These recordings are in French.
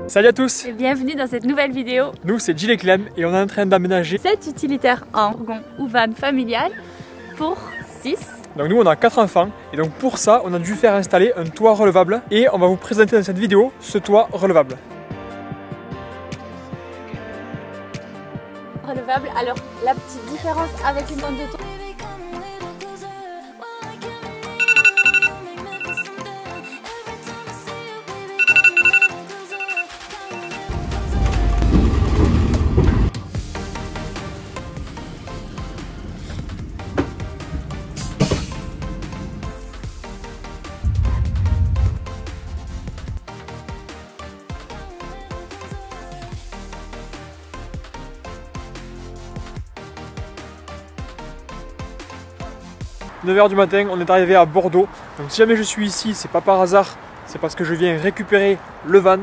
Salut à tous et bienvenue dans cette nouvelle vidéo. Nous c'est Gilles et Clem et on est en train d'aménager cet utilitaire en fourgon ou van familial pour 6. Donc nous on a 4 enfants et donc pour ça on a dû faire installer un toit relevable et on va vous présenter dans cette vidéo ce toit relevable. Relevable, alors la petite différence avec une tente de toit. « 9h du matin, on est arrivé à Bordeaux. Donc si jamais je suis ici, c'est pas par hasard, c'est parce que je viens récupérer le van.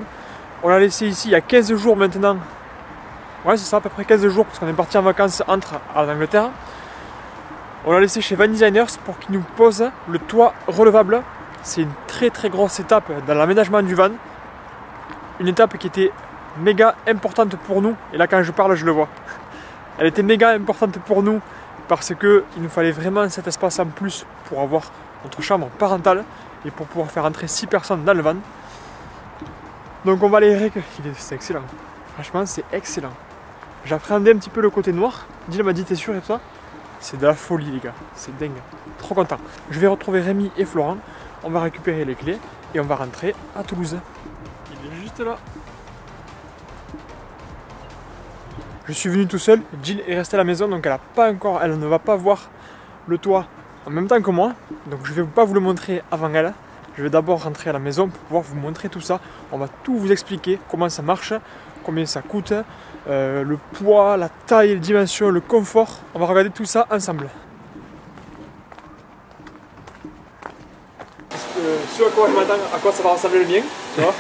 On l'a laissé ici il y a 15 jours maintenant. Ouais, c'est ça, à peu près 15 jours parce qu'on est parti en vacances entre en Angleterre. On l'a laissé chez Van Designers pour qu'ils nous posent le toit relevable. C'est une très grosse étape dans l'aménagement du van. Une étape qui était méga importante pour nous. Et là quand je parle, je le vois. Elle était méga importante pour nous. Parce qu'il nous fallait vraiment cet espace en plus pour avoir notre chambre parentale et pour pouvoir faire entrer 6 personnes dans le van. Donc on va aller récupérer. C'est excellent. Franchement, c'est excellent. J'appréhendais un petit peu le côté noir. Dylan m'a dit t'es sûr et tout ça. C'est de la folie les gars. C'est dingue. Trop content. Je vais retrouver Rémi et Florent. On va récupérer les clés et on va rentrer à Toulouse. Il est juste là. Je suis venu tout seul, Jill est restée à la maison donc elle ne va pas voir le toit en même temps que moi. Donc je ne vais pas vous le montrer avant elle. Je vais d'abord rentrer à la maison pour pouvoir vous montrer tout ça. On va tout vous expliquer, comment ça marche, combien ça coûte, le poids, la taille, les dimensions, le confort. On va regarder tout ça ensemble. Ce à quoi je m'attends, à quoi ça va ressembler le mien, tu vois.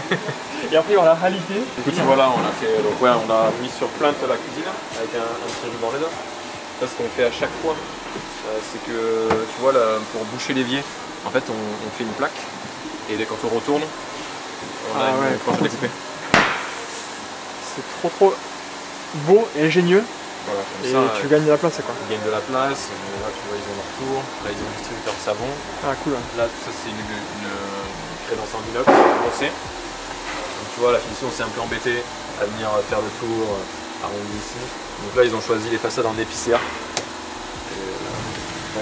Et après il y aura la réalité. Du coup tu vois là on a fait, donc ouais, on a mis sur plainte la cuisine avec un petit ruban LED. Ça ce qu'on fait à chaque fois, c'est que tu vois là, pour boucher l'évier, en fait on fait une plaque et quand on retourne, on a une planche découpée. C'est trop beau et ingénieux. Voilà, et ça, tu gagnes de la place quoi. Ils gagnent de la place, là tu vois ils ont leur tour, là ils ont un distributeur de savon. Ah cool. Là tout ça c'est une crédence en inox brossée. Donc tu vois la finition c'est un peu embêté à venir faire le tour, arrondi ici. Donc là ils ont choisi les façades en épicéa. Et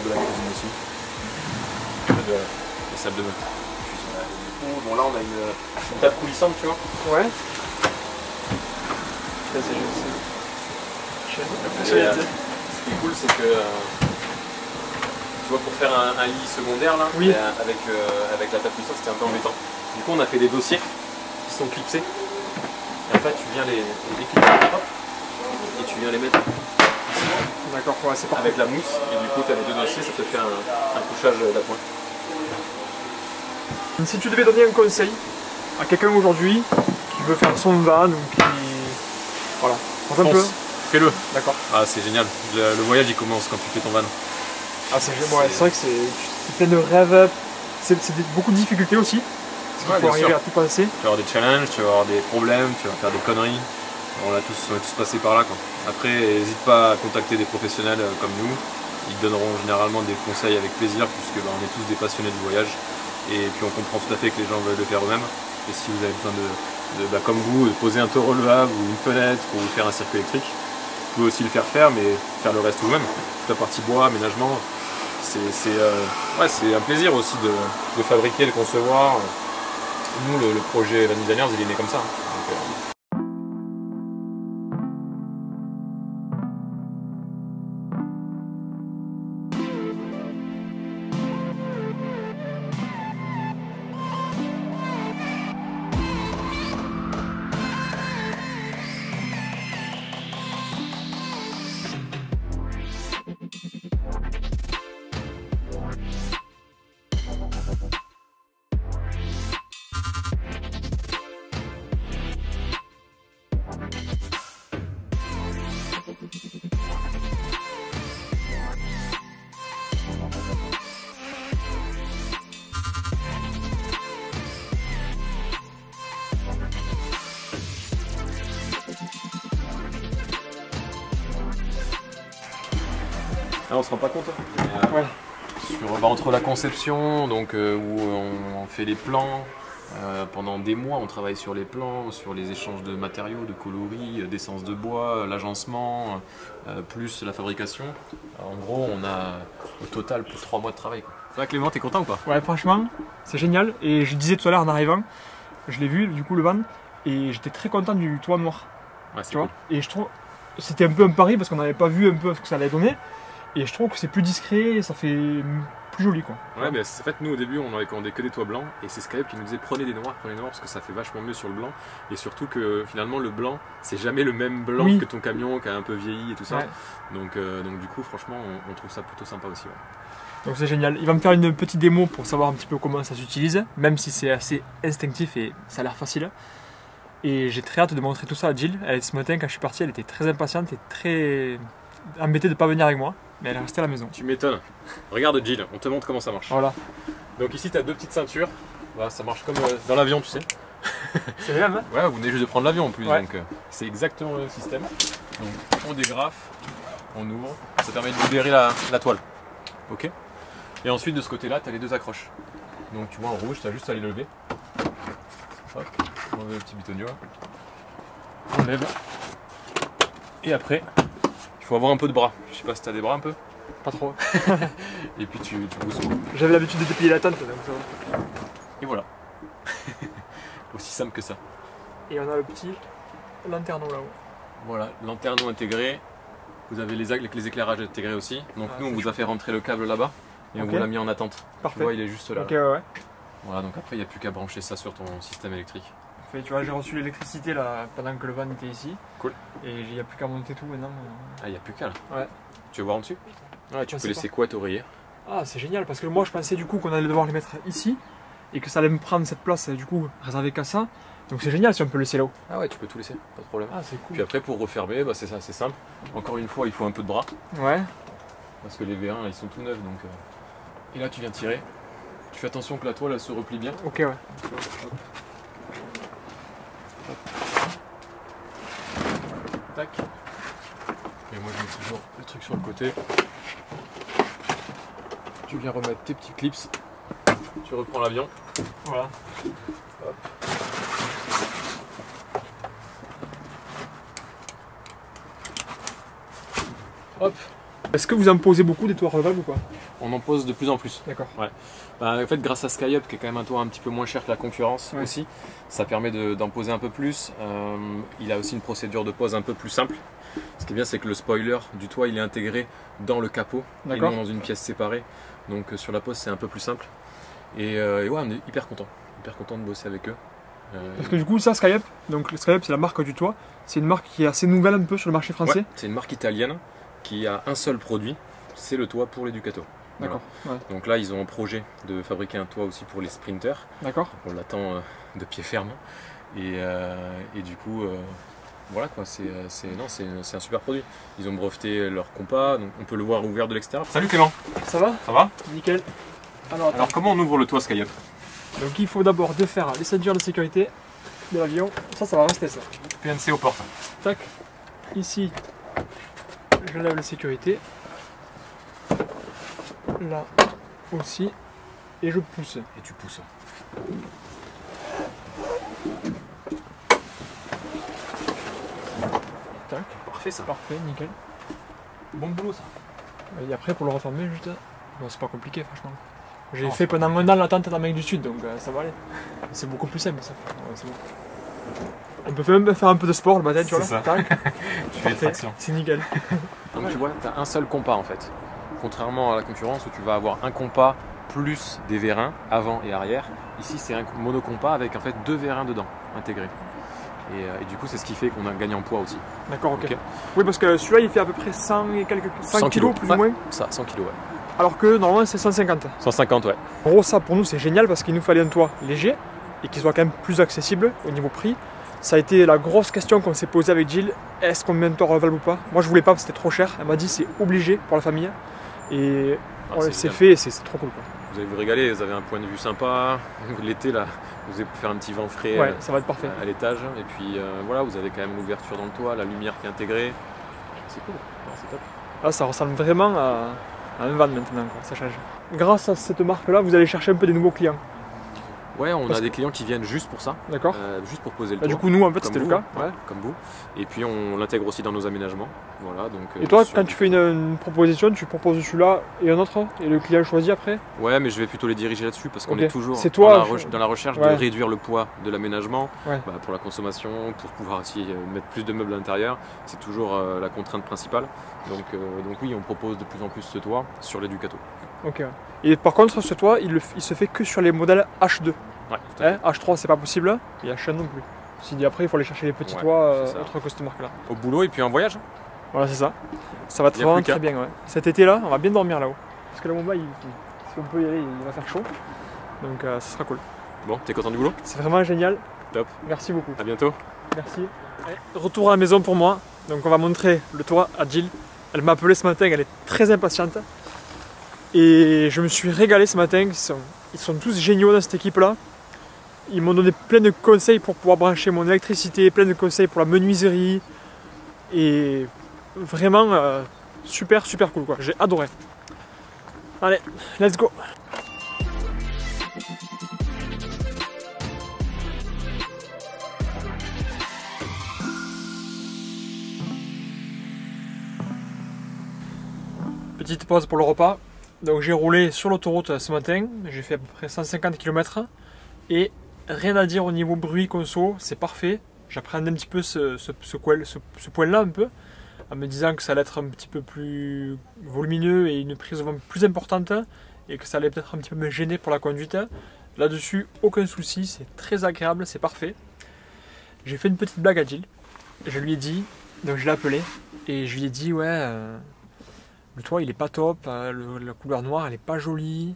de la cuisine aussi. De la salle de bain. Bon là on a une table coulissante tu vois. Ouais. C'est juste. Ce qui est cool c'est que tu vois pour faire un lit secondaire là, oui. avec la table coulissante c'était un peu embêtant. Du coup on a fait des dossiers qui sont clipsés. Et en fait tu viens les déclipser et tu viens les mettre. D'accord, ouais, c'est parfait. Avec la mousse et du coup tu as les deux dossiers, ça te fait un couchage d'appoint. Si tu devais donner un conseil à quelqu'un aujourd'hui qui veut faire son van ou qui... Voilà, un peu. Fais-le. D'accord. Ah c'est génial, le voyage il commence quand tu fais ton van. Ah c'est vrai que c'est plein de rêves, c'est beaucoup de difficultés aussi. Parce qu'il faut arriver à tout passer. Tu vas avoir des challenges, tu vas avoir des problèmes, tu vas faire des conneries. On est tous passés par là quoi. Après n'hésite pas à contacter des professionnels comme nous. Ils te donneront généralement des conseils avec plaisir puisque on est tous des passionnés du voyage. Et puis on comprend tout à fait que les gens veulent le faire eux-mêmes. Et si vous avez besoin comme vous, de poser un toit relevable ou une fenêtre ou faire un circuit électrique, vous pouvez aussi le faire mais faire le reste vous-même. Toute la partie bois, aménagement, c'est un plaisir aussi de fabriquer, de concevoir. Nous, le projet Van Designers, il est né comme ça. Donc, Là, on se rend pas compte. Ouais. Entre la conception, donc où on fait les plans, pendant des mois on travaille sur les plans, sur les échanges de matériaux, de coloris, d'essence de bois, l'agencement, plus la fabrication. Alors, en gros, on a au total plus de 3 mois de travail. Ça va, Clément, t'es content ou pas? Ouais, franchement, c'est génial. Et je disais tout à l'heure en arrivant, je l'ai vu, du coup, le van, et j'étais très content du toit noir. Ouais, c'est Tu cool. vois. Et je trouve c'était un peu un pari parce qu'on n'avait pas vu un peu ce que ça allait donner. Et je trouve que c'est plus discret et ça fait plus joli, quoi. Ouais, mais en fait, nous au début, on avait commandé que des toits blancs et c'est Skype qui nous disait prenez des noirs parce que ça fait vachement mieux sur le blanc. Et surtout que finalement, le blanc, c'est jamais le même blanc Oui. que ton camion qui a un peu vieilli et tout ça. Ouais. Donc du coup, franchement, on trouve ça plutôt sympa aussi. Ouais. Donc c'est génial. Il va me faire une petite démo pour savoir un petit peu comment ça s'utilise, même si c'est assez instinctif et ça a l'air facile. Et j'ai très hâte de montrer tout ça à Jill. Ce matin, quand je suis parti, elle était très impatiente et très embêtée de ne pas venir avec moi. Mais elle est restée à la maison. Tu m'étonnes. Regarde Jill, on te montre comment ça marche. Voilà. Donc ici, tu as deux petites ceintures. Voilà, ça marche comme dans l'avion, tu sais. C'est bien, hein? Ouais, vous venez juste de prendre l'avion en plus, Ouais. donc c'est exactement le système. Donc on dégrafe, on ouvre, ça permet de libérer la toile. Ok. Et ensuite de ce côté-là, tu as les deux accroches. Donc tu vois en rouge, tu as juste à les lever. Hop, on enlève le petit bitonio. On lève. Et après, il faut avoir un peu de bras. Je sais pas si tu as des bras un peu. Pas trop. Et puis tu pousses. J'avais l'habitude de déplier la tente, donc ça va. Et voilà. Aussi simple que ça. Et on a le petit lanterneau là-haut. Voilà, lanterneau intégré. Vous avez les éclairages intégrés aussi. Donc Ah, nous, on c'est vous a fait rentrer le câble là-bas et on Ok. vous l'a mis en attente. Tu Parfait. vois, il est juste là. Ok, ouais. Voilà, donc après, il n'y a plus qu'à brancher ça sur ton système électrique. Parfait. Tu vois, j'ai reçu l'électricité là pendant que le van était ici. Cool. Et il n'y a plus qu'à monter tout maintenant. Ah, il n'y a plus qu'à là. Ouais. Tu veux voir en dessus? Ouais, tu Je peux sais laisser couette, oreiller. Ah, c'est génial parce que moi je pensais du coup qu'on allait devoir les mettre ici et que ça allait me prendre cette place du coup réservée qu'à ça. Donc c'est génial si on peut le laisser là-haut. Ah ouais, tu peux tout laisser, pas de problème. Ah, c'est cool. Puis après, pour refermer, bah, c'est ça, c'est simple. Encore une fois, il faut un peu de bras Ouais. parce que les V1 ils sont tout neufs. Donc, Et là, tu viens tirer. Tu fais attention que la toile elle se replie bien. Ok, ouais. Tac. Et moi, je mets toujours le truc sur le côté. Tu viens remettre tes petits clips. Tu reprends l'avion. Voilà. Hop. Est-ce que vous en posez beaucoup des toits revalvables ou pas? On en pose de plus en plus. D'accord. Bah, en fait, grâce à SkyUp, qui est quand même un toit un petit peu moins cher que la concurrence Ouais. aussi, ça permet d'en poser un peu plus. Il a aussi une procédure de pose un peu plus simple. Ce qui est bien, c'est que le spoiler du toit, il est intégré dans le capot et D'accord. non dans une pièce séparée. Donc sur la pose, c'est un peu plus simple. Et ouais, on est hyper content de bosser avec eux. Parce que du coup, ça, SkyUp, donc le SkyUp c'est la marque du toit, c'est une marque qui est assez nouvelle un peu sur le marché français. Ouais, c'est une marque italienne qui a un seul produit, c'est le toit pour les Ducato. D'accord. Ouais. Donc là, ils ont un projet de fabriquer un toit aussi pour les sprinters. D'accord. On l'attend de pied ferme. Et du coup, voilà quoi, c'est un super produit. Ils ont breveté leur compas, donc on peut le voir ouvert de l'extérieur. Salut Clément, Ça va? ça va? Nickel. Alors, attends. Alors comment on ouvre le toit SkyUp? Donc il faut d'abord défaire les ceintures de sécurité de l'avion. Ça va rester ça. PNC aux portes. Tac. Ici, je lève la sécurité. Là aussi. Et je pousse. Et tu pousses. Tac. Parfait ça. Parfait, nickel. Bon boulot ça. Et après pour le refermer juste. Bon, c'est pas compliqué franchement. J'ai Non, fait pendant un an l'attente en Amérique du Sud, donc ça va aller. C'est beaucoup plus simple ça. Ouais, c'est bon. On peut même faire un peu de sport le matin, tu vois. C'est Là. ça. Tac. Tu fais traction. C'est nickel. Donc tu vois, tu as un seul compas en fait. Contrairement à la concurrence où tu vas avoir un compas plus des vérins avant et arrière. Ici c'est un monocompas avec en fait deux vérins dedans intégrés. Et du coup c'est ce qui fait qu'on a gagné en poids aussi. D'accord, ok. Ok. Oui, parce que celui-là il fait à peu près 100 et quelques 100 kilos plus ouais. ou moins. Ça, 100 kg ouais. Alors que normalement c'est 150. 150 ouais. En gros, ça pour nous c'est génial parce qu'il nous fallait un toit léger et qui soit quand même plus accessible au niveau prix. Ça a été la grosse question qu'on s'est posée avec Jill, est-ce qu'on met un toit revalvable ou pas? Moi je voulais pas parce que c'était trop cher, elle m'a dit c'est obligé pour la famille. Et Ah, ouais, c'est c'est génial. fait et c'est trop cool quoi. Vous allez vous régaler, vous avez un point de vue sympa. L'été là, vous allez faire un petit vent frais Ouais, ça va être parfait. à l'étage. Et puis voilà, vous avez quand même l'ouverture dans le toit, la lumière qui est intégrée. C'est cool, non, c'est top. Là, ça ressemble vraiment à un van maintenant, quoi. Ça change. Grâce à cette marque-là, vous allez chercher un peu des nouveaux clients. Ouais, on a des clients qui viennent juste pour ça, D'accord. juste pour poser le Bah, toit. du coup, nous, en fait, comme c'était le vous, cas. hein, Ouais. comme vous. Et puis on l'intègre aussi dans nos aménagements. Voilà, donc, Et toi, sur- quand tu fais une proposition, tu proposes celui-là et un autre, et le client choisit après? Ouais, mais je vais plutôt les diriger là-dessus parce qu'on Ok. est toujours C'est toi, dans la recherche Ouais. de réduire le poids de l'aménagement Ouais. pour la consommation, pour pouvoir aussi mettre plus de meubles à l'intérieur. C'est toujours la contrainte principale. Donc oui, on propose de plus en plus ce toit sur les Ducato. Ok. Ouais. Et par contre, ce toit, il se fait que sur les modèles H2. Ouais, tout à fait. Hein, H3, c'est pas possible, et H1 non plus. Si dit après, il faut aller chercher les petits Ouais, toits c'est ça. autres que cette marque-là. Au boulot et puis en voyage. Voilà, c'est ça. Ça va être Y a vraiment plus qu'à. très bien. Ouais. Cet été-là, on va bien dormir là-haut. Parce que le moment, si on peut y aller, il va faire chaud. Donc, ça sera cool. Bon, t'es content du boulot? C'est vraiment génial. Top. Merci beaucoup. À bientôt. Merci. Allez, retour à la maison pour moi. Donc, on va montrer le toit à Jill. Elle m'a appelé ce matin, elle est très impatiente. Et je me suis régalé ce matin. Ils sont tous géniaux dans cette équipe-là. Ils m'ont donné plein de conseils pour pouvoir brancher mon électricité, plein de conseils pour la menuiserie. Et vraiment super cool quoi. J'ai adoré. Allez, let's go. Petite pause pour le repas. Donc j'ai roulé sur l'autoroute ce matin, j'ai fait à peu près 150 km et rien à dire au niveau bruit conso, c'est parfait. J'appréhendais un petit peu ce point-là un peu, en me disant que ça allait être un petit peu plus volumineux et une prise de vent plus importante et que ça allait peut-être un petit peu me gêner pour la conduite. Là-dessus, aucun souci, c'est très agréable, c'est parfait. J'ai fait une petite blague à Jill, je lui ai dit, donc je l'ai appelé et je lui ai dit ouais... le toit il est pas top, la couleur noire elle est pas jolie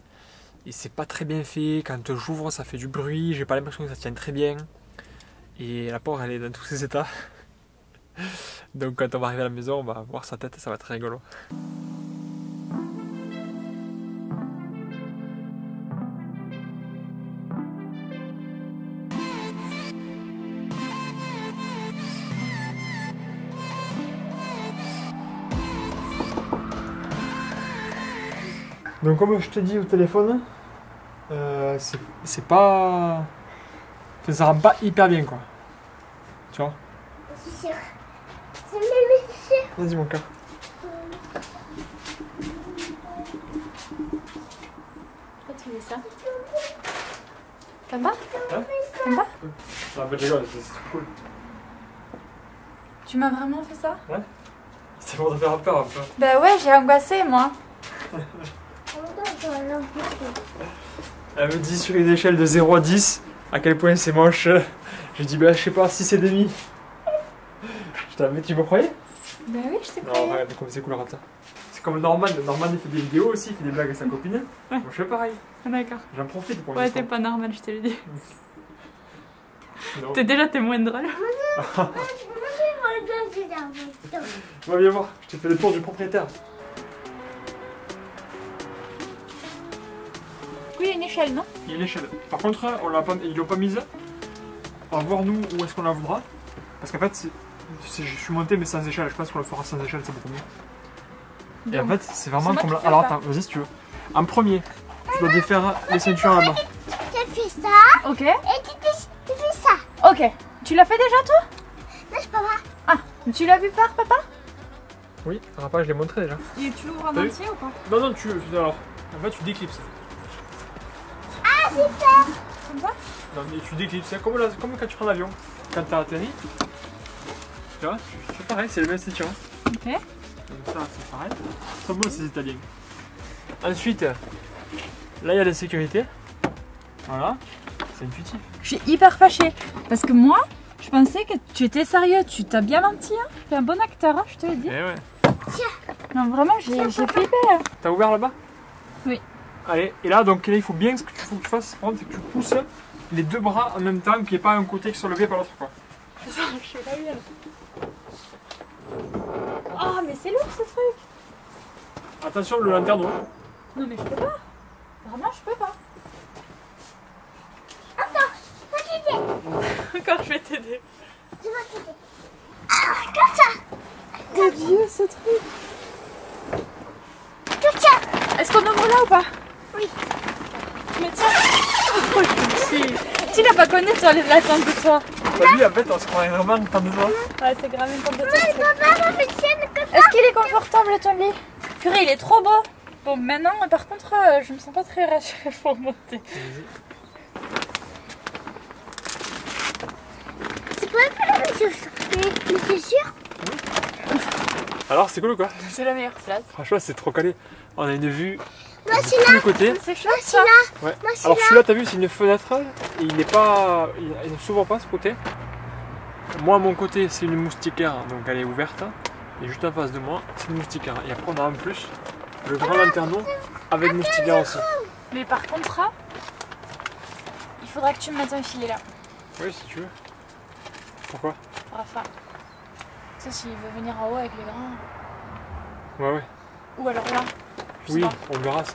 et c'est pas très bien fait, quand j'ouvre ça fait du bruit, j'ai pas l'impression que ça tient très bien et la pauvre elle est dans tous ses états. Donc quand on va arriver à la maison on va voir sa tête et ça va être très rigolo. Donc comme je te dis au téléphone, c'est pas... Enfin, ça rend pas hyper bien quoi. Tu vois? C'est sûr. Vas-y mon cœur. Pourquoi tu fais ça? T'aimes pas? Hein? T'aimes pas? C'est un peu rigolo, c'est cool. Tu m'as vraiment fait ça? C'est pour te faire peur un peu. Bah ouais, j'ai angoissé moi. Elle me dit sur une échelle de 0 à 10 à quel point c'est moche. Je dis bah je sais pas, 6 et demi. Je t'avais, tu me croyais? Bah oui, je t'ai Non, cru. regarde comme c'est cool ça. C'est comme Norman il fait des vidéos aussi, il fait des blagues à sa copine. Ouais. Moi je fais pareil, Ah, d'accord. j'en profite pour Ouais, l'instant. t'es pas normal, je te le dis. Non. T'es déjà témoin de drôle. On va bien voir, je t'ai fait le tour du propriétaire. Oui, il y a une échelle, non? Il y a une échelle. Par contre, ils l'ont pas mise. On va voir nous où est-ce qu'on la voudra. Parce qu'en fait, je suis monté mais sans échelle. Je pense qu'on le fera sans échelle, c'est beaucoup mieux. Et en fait, c'est vraiment C'est moi comme qui là. fais Alors pas. attends, vas-y si tu veux. En premier, tu dois défaire les ceintures là-bas. Tu fais ça Ok. et tu fais ça. Ok. Tu l'as fait déjà toi? Non, je peux pas. Ah, tu l'as vu par papa? Oui, rapport, je l'ai montré déjà. Et tu l'ouvres en T'as vu? entier ou pas? Non, non, alors. En fait, tu déclipses. Comme ça? Non, mais tu déclipses. C'est comme quand tu prends l'avion. Quand t'as atterri. Tu vois, tu fais pareil, c'est le même ceinture. Ok. Donc ça, c'est pareil. C'est bon, c'est italien. Ensuite, là, il y a la sécurité. Voilà, c'est intuitif. Je suis hyper fâchée. Parce que moi, je pensais que tu étais sérieux. Tu t'as bien menti, hein. Tu es un bon acteur, hein, je te le dis. Eh ouais. Non, vraiment, j'ai flippé. Hein. T'as ouvert là-bas? Oui. Allez, et là, donc là, il faut bien, ce qu'il faut que tu fasses, par contre, c'est que tu pousses les deux bras en même temps, qu'il n'y ait pas un côté qui soit levé par l'autre, quoi. Je sais pas bien. Oh, mais c'est lourd ce truc. Attention, le lanterneau. Non, mais je peux pas. Vraiment, je peux pas. Encore, je vais t'aider. Tu vas t'aider. Ah, comme ça. Mon Dieu, ce truc. ou pas? Oui. Tu me tiens? Oh, gentil. Tu l'as pas connu, tu enlèves la tente de toi. T'as vu, en fait, on se croirait vraiment une tente de toi. Ouais, c'est grave une tente de toi. Papa, me tienne comme ça. Est-ce qu'il est confortable ton lit? Purée, il est trop beau. Bon, maintenant, par contre, je me sens pas très rassurée pour monter. C'est pas la même chose. Mais c'est sûr. Alors, c'est cool ou quoi? C'est la meilleure place. Franchement, c'est trop calé. On a une vue Moi, de tous les côtés. C'est chouette ça. Ouais. Moi, Alors celui-là, t'as vu, c'est une fenêtre et il n'est pas, il ne s'ouvre pas ce côté. Moi, à mon côté, c'est une moustiquaire, donc elle est ouverte. Et juste en face de moi, c'est une moustiquaire. Et après, on a en plus le grand lanterneau avec moustiquaire aussi. Mais par contre, là, il faudra que tu me mettes un filet là. Oui, si tu veux. Pourquoi? Rafa. Tu sais, s'il veut venir en haut avec les grands. Ouais, ouais. Ou alors là. Je sais Oui, pas. on verra ça.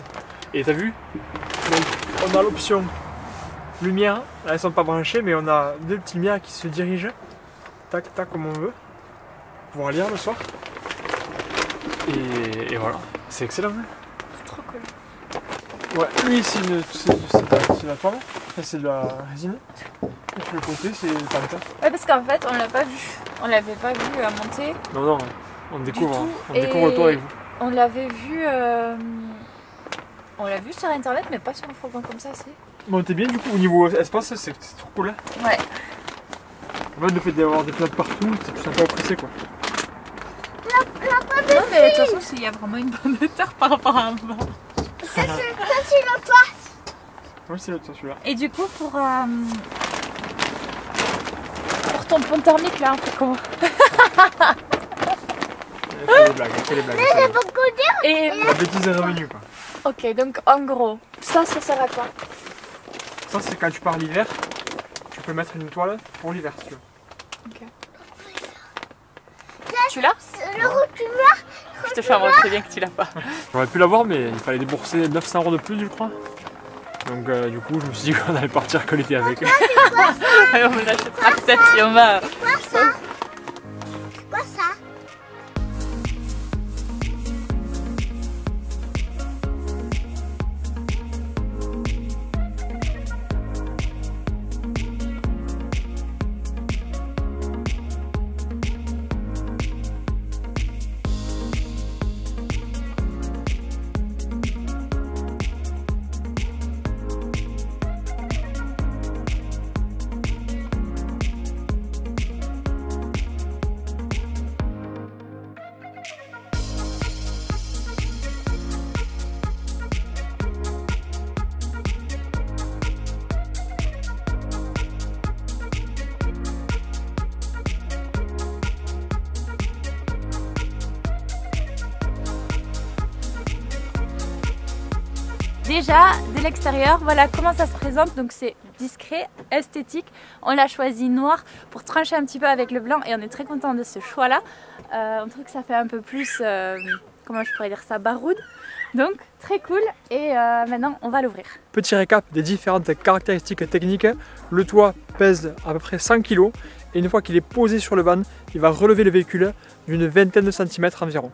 Et t'as vu? Donc, on a l'option lumière. Là, elles sont pas branchées, mais on a deux petites lumières qui se dirigent. Tac, tac, comme on veut. Pour pouvoir lire le soir. Et voilà. C'est excellent. Hein. C'est trop cool. Ouais, lui, c'est la toile. C'est de la résine. Et sur le côté, c'est le panta. Ouais, parce qu'en fait, on l'a pas vu. On l'avait pas vu monter. Non, non, on découvre, tout. on découvre le toit avec vous. On l'avait vu. On l'a vu sur internet, mais pas sur un fourgon comme ça, c'est. Bon, t'es bien du coup au niveau espace, c'est trop cool. Hein. Ouais. En fait, le fait d'avoir des fenêtres partout, c'est plus sympa à apprécier quoi. Non, mais de toute façon, s'il y a vraiment une bonne hauteur par rapport à un bas. Ça, c'est le toit. Oui, c'est le toit celui-là. Et du coup, pour ton pont thermique là, on fait comment? Elle fait des blagues, elle fait des blagues. C'est beaucoup dur. Et La bêtise est revenue quoi. ok, donc en gros, ça sert à quoi? Ça, c'est quand tu pars l'hiver, tu peux mettre une toile pour l'hiver si tu veux. Ok. Tu l'as? Le recul-là. Je te fais remarquer bien que tu l'as pas. J'aurais pu l'avoir, mais il fallait débourser 900 € de plus, je crois. Donc, du coup, je me suis dit qu'on allait partir que l'été avec. On l'achètera peut-être si on va. Quoi ça? Quoi ça? Déjà, de l'extérieur, voilà comment ça se présente. Donc c'est discret, esthétique. On l'a choisi noir pour trancher un petit peu avec le blanc et on est très content de ce choix-là. On trouve que ça fait un peu plus, comment je pourrais dire ça, baroud. Donc très cool et maintenant on va l'ouvrir. Petit récap des différentes caractéristiques techniques. Le toit pèse à peu près 100 kg et une fois qu'il est posé sur le van, il va relever le véhicule d'une vingtaine de centimètres environ.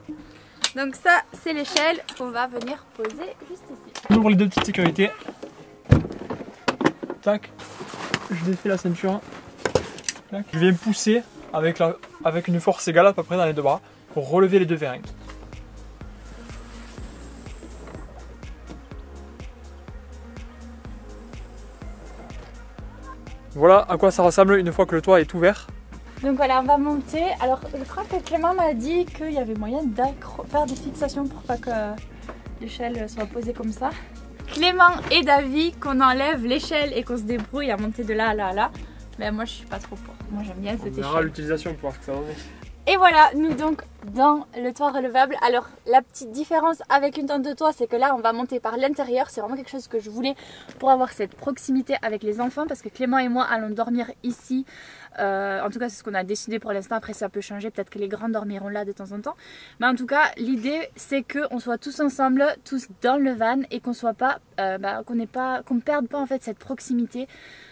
Donc ça, c'est l'échelle qu'on va venir poser juste ici. On ouvre les deux petites sécurités. Tac. Je défais la ceinture. Tac. Je viens pousser avec une force égale à peu près dans les deux bras pour relever les deux vérins. Voilà à quoi ça ressemble une fois que le toit est ouvert. Donc voilà, on va monter. Alors je crois que Clément m'a dit qu'il y avait moyen de faire des fixations pour pas que l'échelle soit posée comme ça. Clément est d'avis qu'on enlève l'échelle et qu'on se débrouille à monter de là à là à là. Mais moi je suis pas trop pour. Moi j'aime bien cette On verra échelle. l'utilisation pour voir ce que ça donne. Et voilà, nous donc dans le toit relevable. Alors la petite différence avec une tente de toit, c'est que là on va monter par l'intérieur. C'est vraiment quelque chose que je voulais pour avoir cette proximité avec les enfants, parce que Clément et moi allons dormir ici. En tout cas c'est ce qu'on a décidé pour l'instant. Après ça peut changer, peut-être que les grands dormiront là de temps en temps. Mais en tout cas l'idée c'est qu'on soit tous ensemble, tous dans le van, et qu'on soit pas, qu'on perde pas en fait cette proximité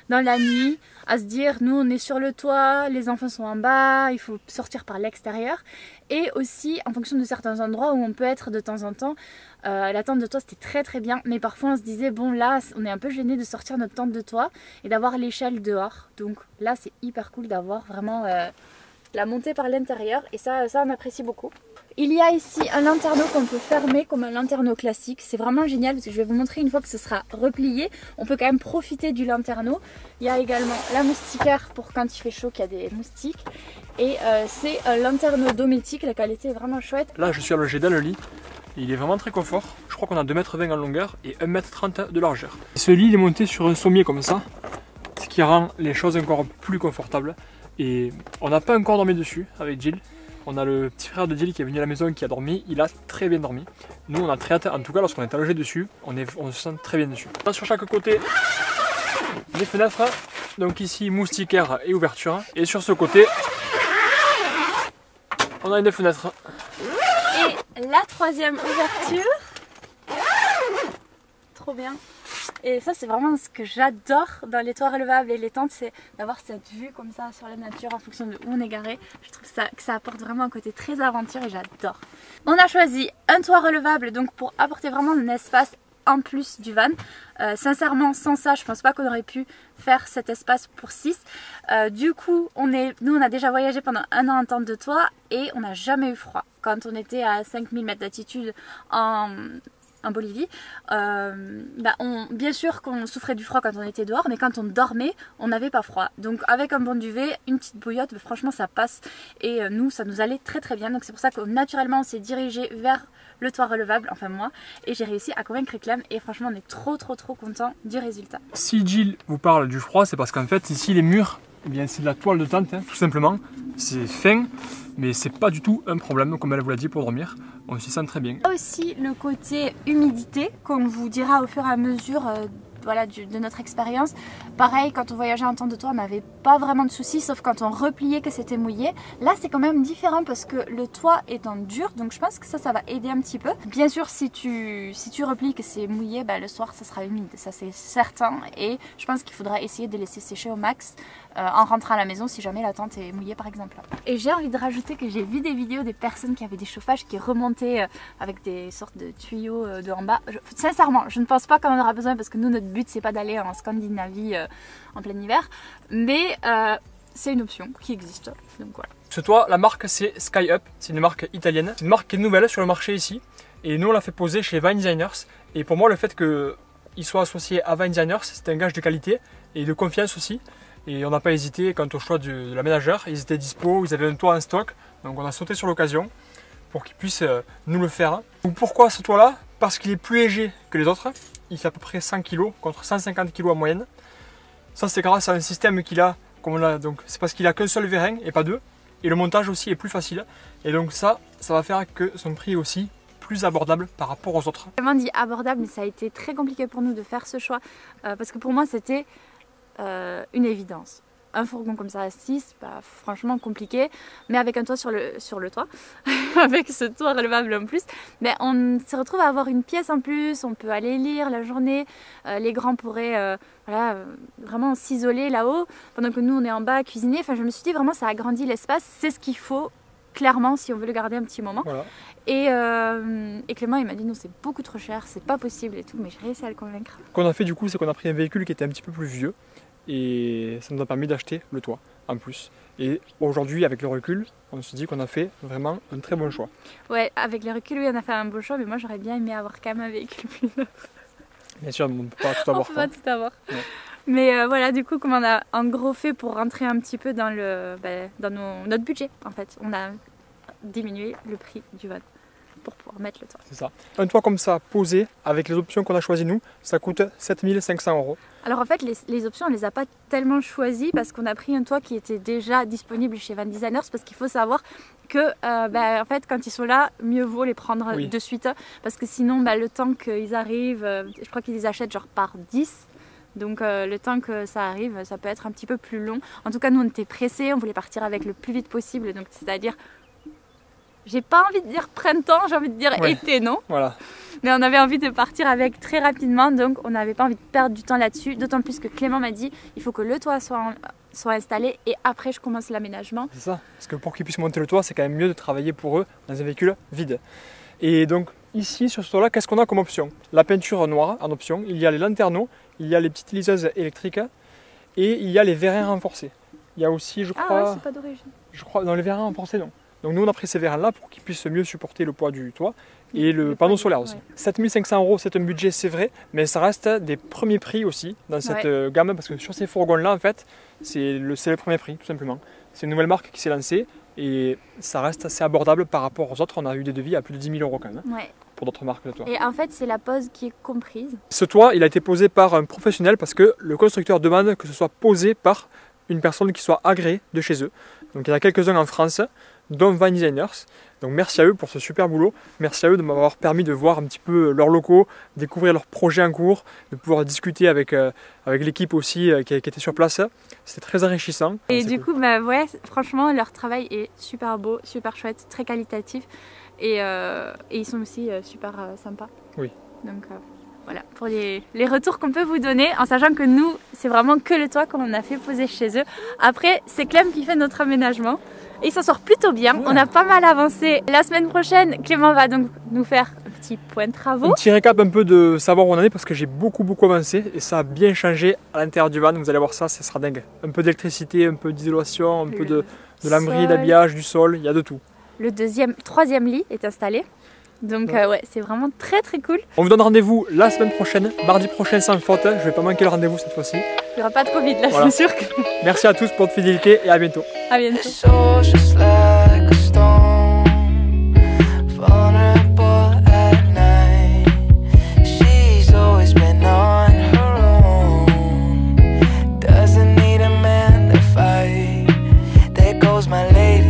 dans la nuit, à se dire nous on est sur le toit, les enfants sont en bas, il faut sortir par l'extérieur. et aussi en fonction de certains endroits où on peut être de temps en temps. La tente de toit c'était très très bien, mais parfois on se disait bon là on est un peu gêné de sortir notre tente de toit et d'avoir l'échelle dehors, donc là c'est hyper cool d'avoir vraiment la montée par l'intérieur et ça on apprécie beaucoup. Il y a ici un lanterneau qu'on peut fermer comme un lanterneau classique, c'est vraiment génial parce que je vais vous montrer une fois que ce sera replié, on peut quand même profiter du lanterneau. Il y a également la moustiquaire pour quand il fait chaud qu'il y a des moustiques et c'est un lanterneau dométique, la qualité est vraiment chouette. Là je suis allongé dans le lit, il est vraiment très confort, je crois qu'on a 2,20 m en longueur et 1,30 m de largeur. Ce lit il est monté sur un sommier comme ça, ce qui rend les choses encore plus confortables et on n'a pas encore dormi dessus avec Jill. On a le petit frère de Jill qui est venu à la maison qui a dormi, il a très bien dormi. Nous on a très hâte, en tout cas lorsqu'on est allongé dessus, on se sent très bien dessus. Sur chaque côté, les fenêtres, donc ici moustiquaire et ouverture. Et sur ce côté, on a une fenêtre. Et la troisième ouverture, trop bien. Et ça c'est vraiment ce que j'adore dans les toits relevables et les tentes, c'est d'avoir cette vue comme ça sur la nature en fonction de où on est garé. Je trouve que ça apporte vraiment un côté très aventure et j'adore. On a choisi un toit relevable donc pour apporter vraiment un espace en plus du van. Sincèrement sans ça je pense pas qu'on aurait pu faire cet espace pour 6. Du coup nous on a déjà voyagé pendant 1 an en tente de toit et on n'a jamais eu froid. Quand on était à 5000 mètres d'altitude en Bolivie, bien sûr qu'on souffrait du froid quand on était dehors, mais quand on dormait, on n'avait pas froid. Donc avec un bon duvet, une petite bouillotte, franchement ça passe. Et nous, ça nous allait très très bien. Donc c'est pour ça que naturellement on s'est dirigé vers le toit relevable, enfin moi, et j'ai réussi à convaincre Clem. Et franchement on est trop content du résultat. Si Jill vous parle du froid, c'est parce qu'en fait ici les murs, eh bien c'est de la toile de tente, hein, tout simplement. C'est fin, mais c'est pas du tout un problème, comme elle vous l'a dit, pour dormir. On s'y sent très bien. Il y a aussi le côté humidité, qu'on vous dira au fur et à mesure de notre expérience. Pareil, quand on voyageait en tente de toit, on n'avait pas vraiment de soucis, sauf quand on repliait que c'était mouillé. Là, c'est quand même différent parce que le toit est en dur, donc je pense que ça va aider un petit peu. Bien sûr, si tu replies que c'est mouillé, le soir, ça sera humide, ça c'est certain. Et je pense qu'il faudra essayer de laisser sécher au max en rentrant à la maison si jamais la tente est mouillée par exemple. Et j'ai envie de rajouter que j'ai vu des vidéos des personnes qui avaient des chauffages qui remontaient avec des sortes de tuyaux de en bas. Sincèrement, je ne pense pas qu'on en aura besoin parce que nous, notre but c'est pas d'aller en Scandinavie en plein hiver, mais c'est une option qui existe, donc voilà. Ce toit, la marque c'est SkyUp, c'est une marque italienne, c'est une marque qui est nouvelle sur le marché ici et nous on l'a fait poser chez Vine Designers et pour moi le fait qu'il soit associé à Vine Designers c'est un gage de qualité et de confiance aussi. Et on n'a pas hésité quant au choix de l'aménageur, ils étaient dispo, ils avaient un toit en stock, donc on a sauté sur l'occasion pour qu'ils puissent nous le faire. Pourquoi ce toit là? Parce qu'il est plus léger que les autres, il fait à peu près 100 kg contre 150 kg en moyenne. Ça c'est grâce à un système qu'il a, donc c'est parce qu'il a qu'un seul vérin et pas deux, et le montage aussi est plus facile, et donc ça va faire que son prix est aussi plus abordable par rapport aux autres. J'ai vraiment dit abordable, mais ça a été très compliqué pour nous de faire ce choix, parce que pour moi c'était une évidence. Un fourgon comme ça à 6, franchement compliqué, mais avec un toit sur le toit, avec ce toit relevable en plus, on se retrouve à avoir une pièce en plus, on peut aller lire la journée, les grands pourraient vraiment s'isoler là-haut, pendant que nous on est en bas à cuisiner. Enfin je me suis dit vraiment ça agrandit l'espace, c'est ce qu'il faut clairement si on veut le garder un petit moment. Voilà. Et Clément il m'a dit non c'est beaucoup trop cher, c'est pas possible et tout, mais j'ai réussi à le convaincre. Ce qu'on a fait du coup c'est qu'on a pris un véhicule qui était un petit peu plus vieux et ça nous a permis d'acheter le toit en plus. Et aujourd'hui avec le recul on se dit qu'on a fait vraiment un très bon choix. Ouais, avec le recul oui on a fait un bon choix, mais moi j'aurais bien aimé avoir quand même un véhicule plus neuf. Bien sûr on ne peut pas tout avoir. On peut pas tout avoir. Ouais. Mais voilà, du coup, comme on a en gros fait pour rentrer un petit peu dans notre budget, en fait, on a diminué le prix du van pour pouvoir mettre le toit. C'est ça. Un toit comme ça, posé, avec les options qu'on a choisies nous, ça coûte 7 500 €. Alors en fait, les options, on ne les a pas tellement choisies parce qu'on a pris un toit qui était déjà disponible chez Vine Designers, parce qu'il faut savoir que en fait, quand ils sont là, mieux vaut les prendre de suite, parce que sinon, le temps qu'ils arrivent, je crois qu'ils les achètent genre par 10. Donc le temps que ça arrive, ça peut être un petit peu plus long. En tout cas, nous on était pressés, on voulait partir avec le plus vite possible. Donc c'est-à-dire, j'ai pas envie de dire printemps, j'ai envie de dire été, non? Voilà. Mais on avait envie de partir avec très rapidement, donc on n'avait pas envie de perdre du temps là-dessus. D'autant plus que Clément m'a dit, il faut que le toit soit soient installés et après je commence l'aménagement. C'est ça, parce que pour qu'ils puissent monter le toit, c'est quand même mieux de travailler pour eux dans un véhicule vide. Et donc ici, sur ce toit-là, qu'est-ce qu'on a comme option? La peinture noire en option, il y a les lanterneaux, il y a les petites liseuses électriques et il y a les vérins renforcés. Il y a aussi, je crois... Ah ouais, c'est pas d'origine. Je crois, dans les vérins renforcés, non. Donc nous on a pris ces vérins là pour qu'ils puissent mieux supporter le poids du toit et le panneau solaire aussi. Ouais. 7500 €, c'est un budget, c'est vrai, mais ça reste des premiers prix aussi dans cette gamme, parce que sur ces fourgons là en fait, c'est le premier prix tout simplement. C'est une nouvelle marque qui s'est lancée et ça reste assez abordable par rapport aux autres. On a eu des devis à plus de 10 000 € quand même, Ouais. pour d'autres marques de toit. Et en fait c'est la pose qui est comprise. Ce toit, il a été posé par un professionnel parce que le constructeur demande que ce soit posé par une personne qui soit agréée de chez eux. Donc il y en a quelques-uns en France, dont Van Designers. Donc merci à eux pour ce super boulot. Merci à eux de m'avoir permis de voir un petit peu leurs locaux, découvrir leurs projets en cours, de pouvoir discuter avec l'équipe aussi qui était sur place. C'était très enrichissant. Et du coup, bah ouais, franchement, leur travail est super beau, super chouette, très qualitatif. Et ils sont aussi super sympas. Oui. Donc voilà, pour les retours qu'on peut vous donner, en sachant que nous, c'est vraiment que le toit qu'on a fait poser chez eux. Après, c'est Clem qui fait notre aménagement. Et il s'en sort plutôt bien, ouais. On a pas mal avancé. La semaine prochaine, Clément va donc nous faire un petit point de travaux. Un petit récap un peu de savoir où on en est, parce que j'ai beaucoup avancé et ça a bien changé à l'intérieur du van. Vous allez voir ça, ça sera dingue. Un peu d'électricité, un peu d'isolation, un peu de lambris, d'habillage, du sol, il y a de tout. Le troisième lit est installé. Donc ouais, c'est vraiment très cool. On vous donne rendez-vous la semaine prochaine, mardi prochain sans faute. Je vais pas manquer le rendez-vous cette fois-ci. Il n'y aura pas de Covid là, voilà. c'est sûr que... Merci à tous pour votre fidélité et à bientôt. À bientôt. My lady.